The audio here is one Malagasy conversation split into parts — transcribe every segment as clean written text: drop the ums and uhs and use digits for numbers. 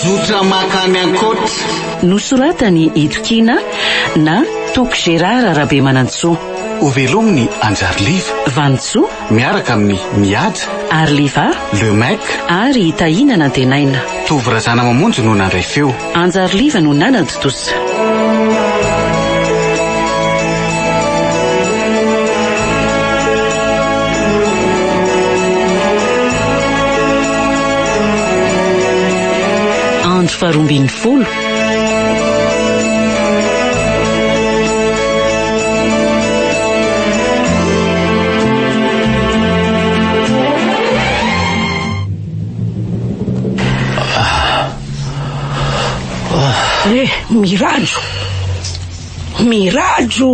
Zotra Makany Ankotra. Nosoratany Itokina na Tokony Rabe Manantsoa. Ovelominy Anjariliva. Vantsoa miaraka amin'ny mihaja Arliva le mec ary tahinana antenaina. Tovorazana mamonjy no nandray feo. Anjariliva no nanady tosa. Andro fa Roambini Folo. Mirajo.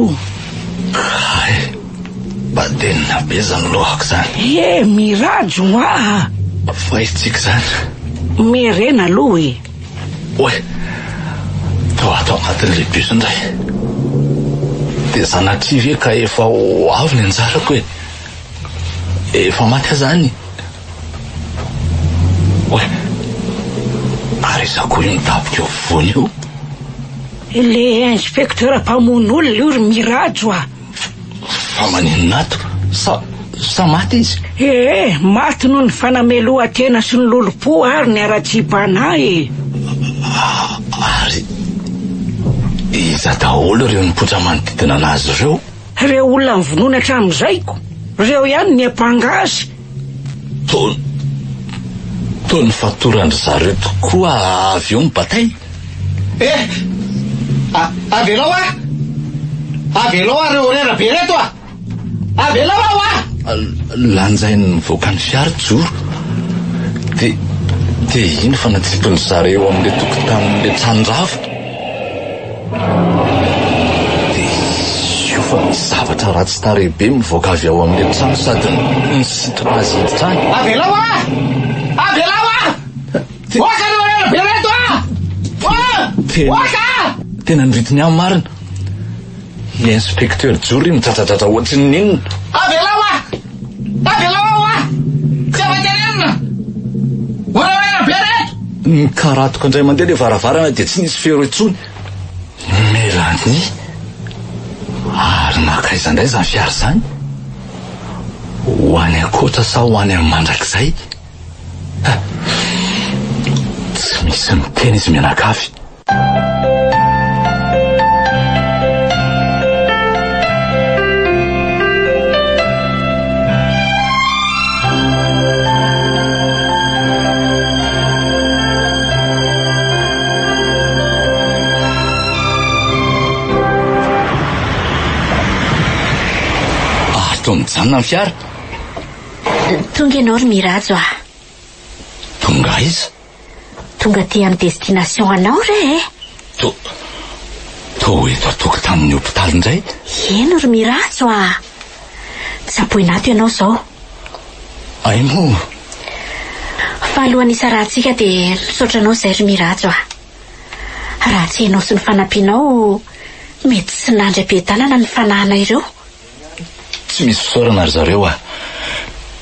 Badenina be zany lohako zany. Mirajo Fa itsika zany. Merena aloha e. Oe, to atao anatin'le bus indray. De zanatrivy ka efa avy ny anjarako e. Efa maty zany. Oe, ary zako io nitapika eo voany io. Le inspecteur mpamon'olona io ry Mirajo Fa maninona sa maty izy? Maty noho ny fanamelohan-tena sy ny lolo-po ary ny ara-tsipanahy. Ary iza daholo ireo nipotra manodidina anazy ireo? Reo olona mivonona hatramin'izayko. Reo ihany ny ampangazy. To ny fatorandry zareo tokoa avy eo mibatay. Avelao reo orera be reto Avelao lanjainy nivoaka ny fiara joro. De ino fa natsipony zareo amin'le tokotanin'le trandrava. De io fa misy zavatra ratsy tarehibe mivoaka avy ao amin'le trano sady nisitona azy hiditra any. Avelao Oaka reo orera be reto Tena nritiny amin'ny marina. Ny inspecteur joro mitsatratratra ohatry ny ninona. Avelao tsy avaterenina orera be reto. Nikaratoko indray mandeha le varavarana de tsy nisy fero itsony. Melany ary nakaiza indray zany fiara zany. Ho any Ankotra sa ho any amin'ny mandrakizay? Tsy misy miteny izy mianakavy. Mijanona ny fiara. Tonga ianao ry Mirajo Tonga iza? Tonga ty amin'ny destination anao re To eto atoko tamin'ny hopitaly indray. Eno ry Mirajo Tsy apoinato ianao zao. Ay mo? Fa alohan'ny isa rahantsika de nisotranao zay ry Mirajo Raha tsy hainao sy ny fanampianao mety tsy nandry am-piadanana ny fanahana ireo. Tsy misy fisaorana ry zareo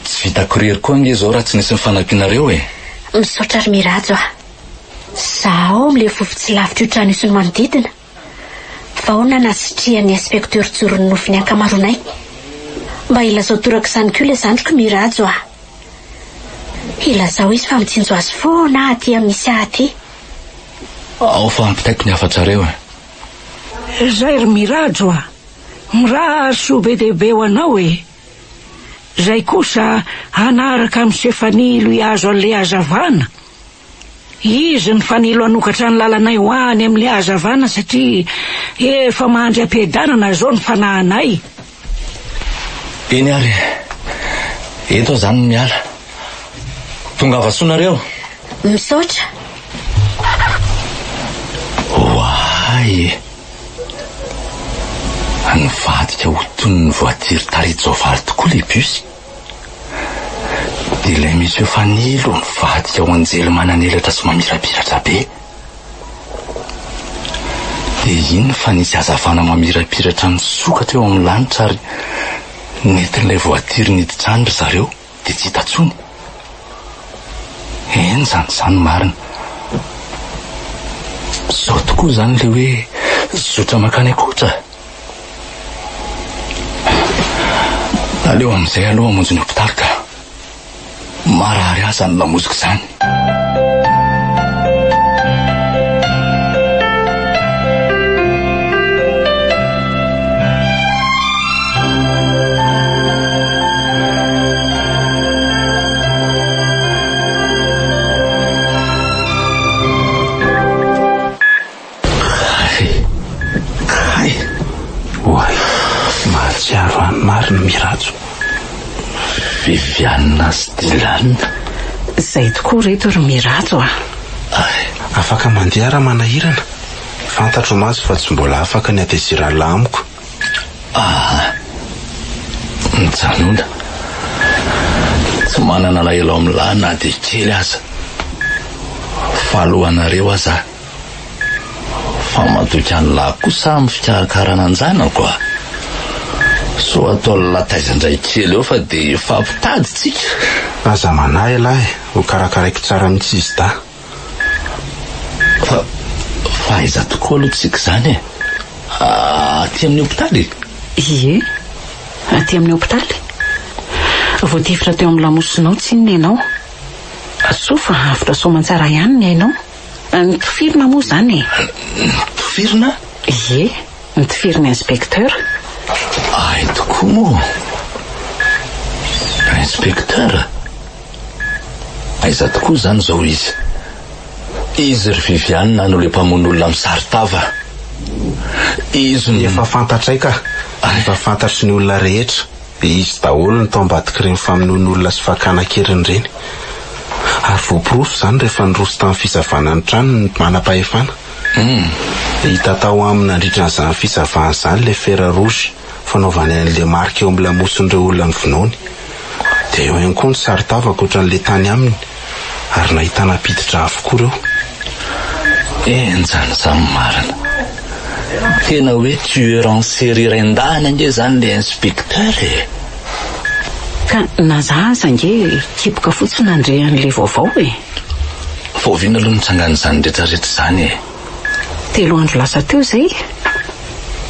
Tsy vitako rery koa nge zao raha tsy nisy ny fanampinareo Misaotra ry Mirajo Zaho amle fofo tsy lavitra io trano io sy ny manodidina. Fa ahoana nasitria ny inspecteur joro ny nofiny ankamaronay. Mba ilazao toraka izany koa le zandriko Mirajo Ilazao izy fa mitsinjo azy foana aty amin'ny misy aty. Ao fa ampitaiko ny afatrareo Zay ry Mirajo Miraha soa be dehibe ho anao Zay kosa anaraka amin'ny Sefanilo hiazo an'le hazavana. Izy ny fanilo anokatra ny lalanay ho any amin'le hazavana satria efa mandry am-piadanana zao ny fanahanay. Eny ary eto zany miala. Tonga avasoanareo. Misaotra. Oay nivadika ho toy ny voatily tareto zao vary tokoa le bus. De ilay misy fanilo nivadika ho anjely mananelatra sy mamirapiratra be. De iny fa nisy hazavana mamirapiratra misokatra eo amin'ny lanitra ary netin'ilay voatily niditra ry zareo de tsy hita tsony. Eny zany marina. Zao tokoa zany le hoe zotra makany Ankotra. Aleo amin'izay aloha hamonjy ny hopitaly ka marary aza ny lamozika izany. Mahatsiaro any marina mirajo. Viviana sy Dilanina. Izay tokoa reto ry mirajo a. Afaka mandeha raha manahirana. Fantatro maso fa tsy mbola afaka ny atezirana amiko. Mijanona. Tsy manana lahelo amin'lahy na dia kely aza. Falohanareo aza. Fa matoky an'lahy kosa amin'ny fikarakarana anjanako a. So atao lataizandray kely eo fa dia fampitady tsika. Aza manahy lahy, ho karakaraiko tsara mihitsy izy da. Fa aiza tokoa aloha tsika izany e. Aty amin'ny hopitaly? Ie, aty amin'ny hopitaly. Voatifitra teo amin'ny lamosinao tsinona ianao. So fa afitra soamantsara ihany ny ainao. Nitofirina moa zany e. Nitofirina? Ie, nitofirina inspecteur. Ay tokoa moa. Inspecteur? Aiza tokoa zany zao izy? Izy ry Viviana no le mpamon'olona amin'ny saritava. Izy no... Efa fantatray ka. Efa fantatry ny olona rehetra. Izy daholo ny tao ambadiky ireny famonoan'olona sy fakana-keriny ireny. Ary voaporofo zany rehefa niroso tamin'ny fizavana ny trano ny manam-pahefana. Hita tao amin'ny nandritra an'izany fizavana izany le fera rouge fanaovany an'le marika eo amin'ny lamoson'ireo olona ny vonoany. Dia eo ihany koa ny saritava ankoatran'le tany aminy. Ary nahitana piditra avokoa ireo. Enjany izany marina. Tena hoe tueur en série rendahana nge zany le inspecteur e. Ka nazaza nge kipoka fotsiny andrehan'le vaovao e. Voaviana aloha nitsangana izany rehetrarehetra izany e. 3 andro lasa teo zay.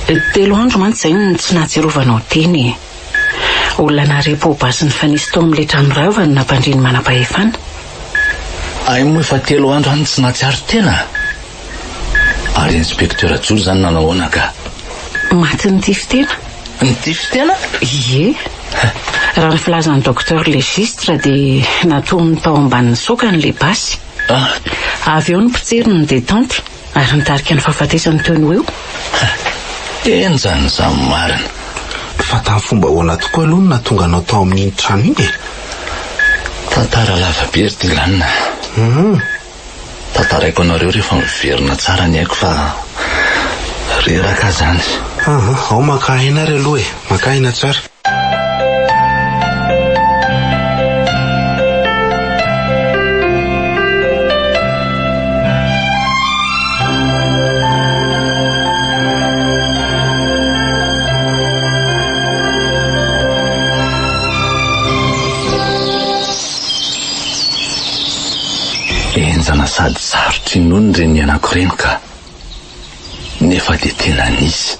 3 andro mantsy zay no tsy nahatsiarovanao teny e. Olona narepo basy ny fanisy tao amin'le trano rava ny nampandriny manam-pahefana. Ay moa efa 3 andro any tsy nahatsiaro tena. Ary inspecteur Ajolo zany nanahoana ka? Maty nitify tena. Nitify tena? Ie. Raha ny filazan'ny docteur légistre dia natony tao ambanin'ny sokany le basy. Avy eo ny mpitsiry ny detente ary nitarika ny fahafatesany teo ny eo. Enjany izany marina. Fa tamin'ny fomba hoana tokoa aloha no nahatonga anao tao amin'iny trano iny e. Tantara lava be ry Dilanina. Tantaraiko anareo rehefa miverina tsara ny haiko fa reraka zany. Ao makaina ry aloha e, makaina tsara. Enjana sady sarotry nono reny anakireny ka nefa dia tena nisy.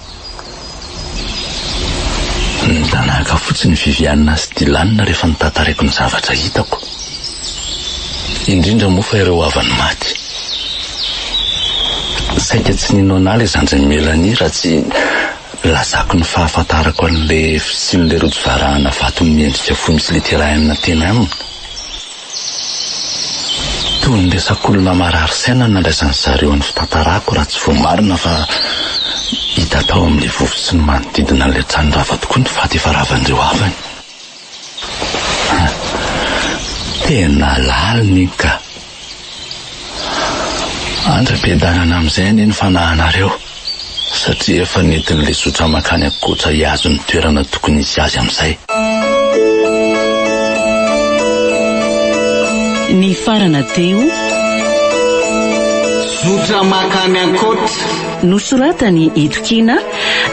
Nitanahaka fotsiny Viviana sy Dilanina rehefa nitantaraiko ny zavatra hitako. Indrindra moa fa ireo avany maty. Saika tsy ninao ana le zandry Melanie raha tsy lazako ny fahafantarako an'le fisin'le rojo varahana vato miendrika fo misy literaina tena aminy. Toy ny resak'olona marary saina nandraisan'ny zareo ny fitantarako raha tsy voamarina fa hita tao amin'le vovo sy ny manodidina an'le trano rava tokoa ny faty efa ravan'ireo avany. Tena laliny ka. Andra-piadanana amin'izay anie ny fanahinareo satria efa nentin'le zotra makany Ankotra hiazo ny toerana tokony izy azy amin'izay. Ny farana teo Zotra makany Ankotra nosoratany Itokina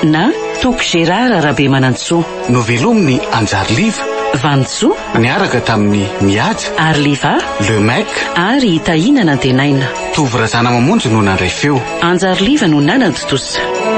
na Toko Gérard Arabe Manantsoa. Novelominy Anjariliva Vantsoa niaraka tamin'ny Mihaja Arliva Le Mec ary Tahinana Tenaina. tovy razana mamonjy no nandray feo. Anjary liva no nanady tosa.